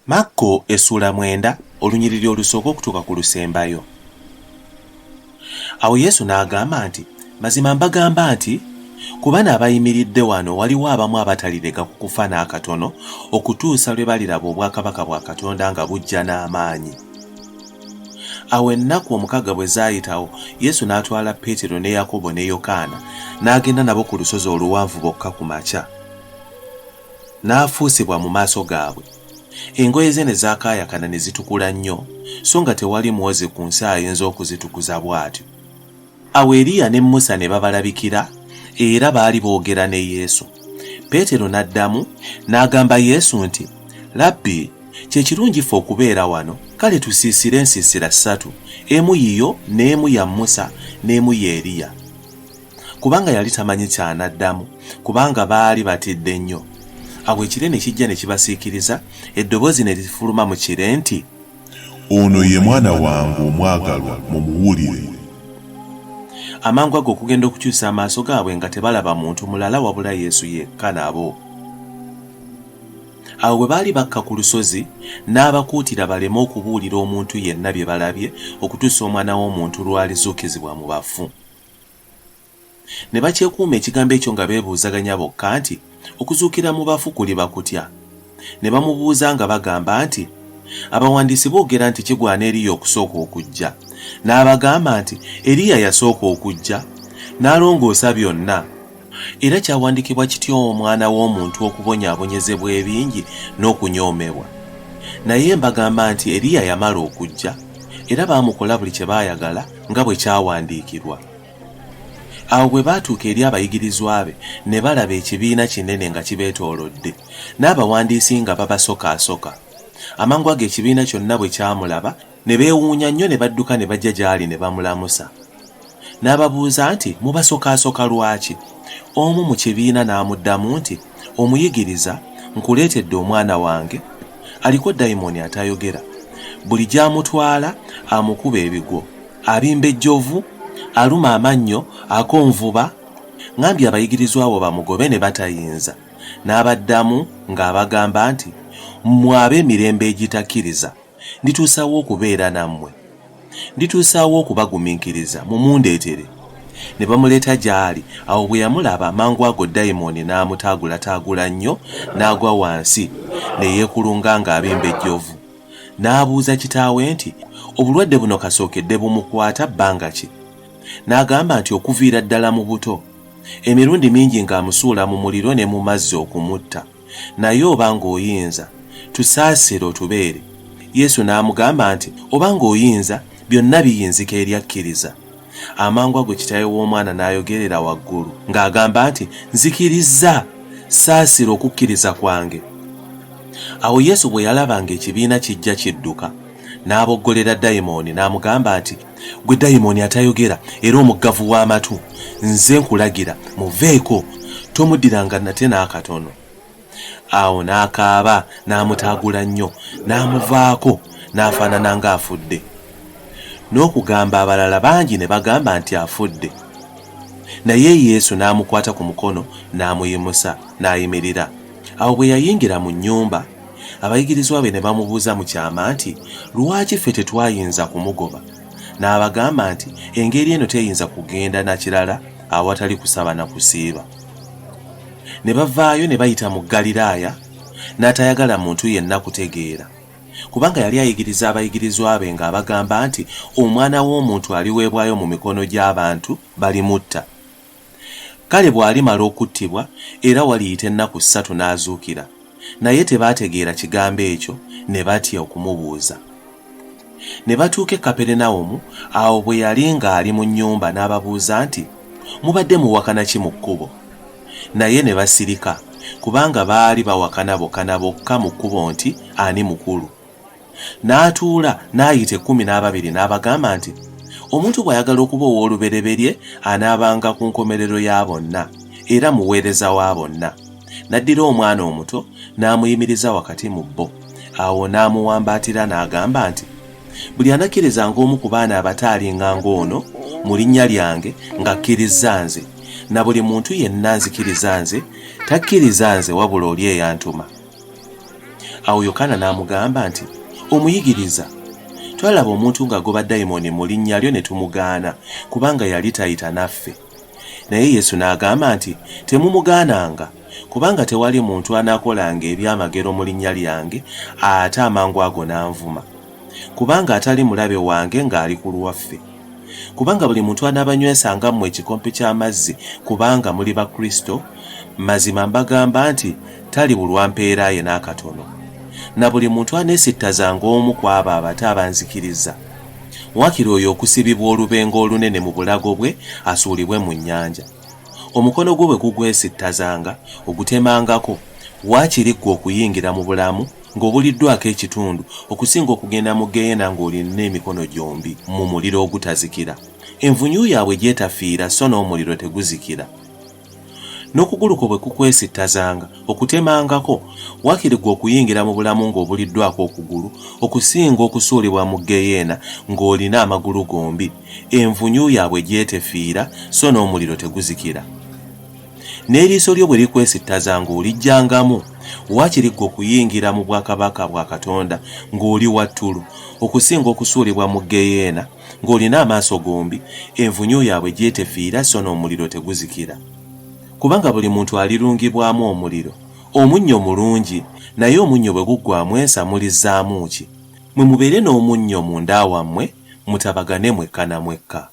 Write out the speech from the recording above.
Makko essula 9 olunyiriri olusooka okutuuka ku lusembayo. Awo Yesu n'agamba nti, mazima mbagamba nti ku bano abayimiridde wano waliwo abamu abatalirega ku kufa n'akatono okutuusa lwe baliraba obwakabaka bwa Katonda nga bujja n'amaanyi. Awo ennaku 6 bwe zaayitawo, Yesu n'atwala Peetero ne Yakobo ne Yokaana n'agenda nabo ku lusozi oluwanvu bokka ku makya. N'afuusibwa mu maaso gaabwe. Engoye ze ne zaakaayakana ne zitukula nnyo, so nga tewali muwozi ku nsi ayinza okuzitukuza bw'atyo. Awo Eriya ne Musa ne babalabikira, era baali boogera ne Yesu. Peetero n'addamu n'agamba Yesu nti, Labbi, kye kirungi ffe okubeera wano, kale tusiisire ensiisira 3, emu yiyo n'emu ya Musa n'emu ya Eriya. Kubanga yali tamanyi kyanaddamu, kubanga baali batidde nnyo. Awo ekire ne kijja ne kibasiikiriza, eddoboozi ne lifuluma mu kire nti, ono ye mwana wange omwagalwa, mumuwulire. Amangu ago okugenda okukyusa amaaso gaabwe nga tebalaba muntu mulala wabula Yesu yekka nabo. Awo bwe baali bakka ku lusozi, n'abakuutira baleme okubuulira omuntu yenna bye balabye okutuusa omwana w'omuntu lwalizuukizibwa mu bafu. Ne bakyekuuma ekigambo ekyo nga beebuuzaganya bokka nti, okuzuukira mu bafu kuliba kutya? Ne bamubuuza nga bagamba nti, abawandiisi boogera nti kigwana Eriya okusooka okujja. N'abagamba nti Eriya yasooka okujja, n'alongoosa byonna. Era kyawandiikibwa kityo omwana w'omuntu okubonyaabonyezebwa ebingi n'okunyoomebwa. Naye mbagamba nti Eriya yamala okujja, era baamukola buli kye baayagala nga bwe kyawandiikirwa. Awo bwe baatuuka eri abayigirizwa be, ne balaba ekibiina kinene nga kibeetoolodde, n'abawandiisi nga babasokaasoka. Amangu ago ekibiina kyonna bwe kyamulaba, ne beewuunya nnyo ne badduka ne bajja gy'ali ne bamulamusa. N'ababuuza nti, mubasokaasoka lwaki? Omu mu kibiina n'amuddamu nti, omuyigiriza, nkuleetedde omwana wange, aliko dayimooni atayogera. Buli gy'amutwala amukuba ebigo, abimba ejjovu, aluma amannyo, akonvuba. Ngambye abayigirizwa abo bamugobe ne batayinza. N'abaddamu ng'abagamba nti, mmwe ab'emirembe egitakkiriza, ndituusawo okubeera nammwe. Ndituusawo okubagumiikiriza, mumundeetere. Ne bamuleeta gy'ali. Awo bwe yamulaba, amangu ago dayimooni n'amutaagulataagula nnyo, n'agwa wansi, ne yeekulunga ng'abimba ejjovu. N'abuuza kitaawe nti, obulwadde buno kasookedde bumukwata bbanga ki? N'agamba nti okuviira ddala mu buto, emirundi mingi ng'amusuula mu muliro ne mu mazzi okumutta. Naye obanga oyinza, tusaasire otubeere. Yesu n'amugamba nti, obanga oyinza, byonna biyinzika eri akkiriza. Amangu ago kitaawe w'omwana n'ayogerera waggulu ng'agamba nti, nzikirizza, saasira okukkiriza kwange. Awo Yesu bwe yalaba ng'ekibiina kijja kidduka, n'aboggolera dayimooni n'amugamba nti, gwe dayimooni atayogera era omuggavu w'amatu, nze nkulagira, muveeko, tomuddiranga nate n'akatono. Awo n'akaaba n'amutaagula nnyo, n'amuvaako n'afaanana ng'afudde. N'okugamba abalala bangi ne bagamba nti afudde. Naye Yesu n'amukwata ku mukono n'amuyimusa n'ayimirira. Awo bwe yayingira mu nnyumba, abayigirizwa be ne bamubuuza mu kyama nti, lwaki ffe tetwayinza kumugoba? N'abagamba nti engeri eno teyinza kugenda na kirala awatali kusaba na kusiiba. Ne bavaayo ne bayita mu Ggaliraaya, n'atayagala muntu yenna kutegeera, kubanga yali ayigiriza abayigirizwa be ng'abagamba nti omwana w'omuntu aliweebwayo mu mikono gy'abantu balimutta. Kale bw'alimala okuttibwa era waliyita ennaku 3 n'azuukira. Naye tebaategeera kigambo ekyo, ne batya okumubuuza. Ne batuuka e Kaperunawumu. Awo bwe yali ng'ali mu nnyumba n'ababuuza nti, mubadde muwakana ki mu kkubo? Naye ne basirika, kubanga baali bawakana bokka mu kkubo nti ani mukulu. N'atuula n'ayita 12 n'abagamba nti, omuntu bw'ayagala okuba ow'olubereberye anaabanga ku nkomerero ya bonna era muweereza wa bonna. N'addira omwana omuto n'amuyimiriza wakati mu bo. Awo n'amuwambaatira n'agamba nti, buli anakkirizanga omu ku baana abato alinganga ono mu linnya lyange ng'akkiriza nze, na buli muntu yenna nzikiriza nze, takkiriza nze wabula oli eyantuma. Awo Yokaana n'amugamba nti, "Omuyigiriza, twalaba omuntu ng'agoba dayimooni mu linnya lyo ne tumugaana, kubanga yali tayita naffe." Naye Yesu n'agamba nti, "Temumugaananga, kubanga tewali muntu anaakolanga ebyamagero mu linnya lyange ate amangu ago n'anvuma, kubanga atali mulabe wange ng'ali ku lwaffe. Kubanga buli muntu anaabanywesanga mmwe ekikompe ky'amazzi kubanga muli ba Kristo, mazima mbagamba nti talibulwa mpeera ye n'akatono. Na buli muntu aneesittazanga omu ku abo abato abanzikiriza, wakiri oyo okusibibwa olubengo olunene mu bulago bwe asuulibwe mu nnyanja. Omukono gwe bwe gugwesittazanga ogutemangako, wakiri ggwe okuyingira mu bulamu ng'obuliddwako ekitundu okusinga okugenda mu ggeyeena ng'olina emikono gyombi mu muliro ogutazikira. Envunyu yaabwe gyetafiira so n'omuliro teguzikira. N'okugulu kwo bwe kukwesittazanga okutemangako, wakiri ggwe okuyingira mu bulamu ng'obuliddwako okugulu okusinga okusuulibwa mu ggeyeena ng'olina amagulu gombi. Envunyu yaabwe gyetefiira so n'omuliro teguzikira. N'eriiso lyo bwe likwesittazanga olijjangamu, wakiri ggwe okuyingira mu bwakabaka bwa Katonda ng'oli wa ttulu okusinga okusuulibwa mu ggeyeena ng'olina amaaso gombi. Envunyu yaabwe gyetefiira so n'omuliro teguzikira. Kubanga buli muntu alirungibwamu omuliro. Omunnyo mulungi, naye omunnyo bwe guggwaamu ensa mulizzaamu ki? Mwe mubeere n'omunnyo munda wammwe, mutabagane mwekka na mwekka.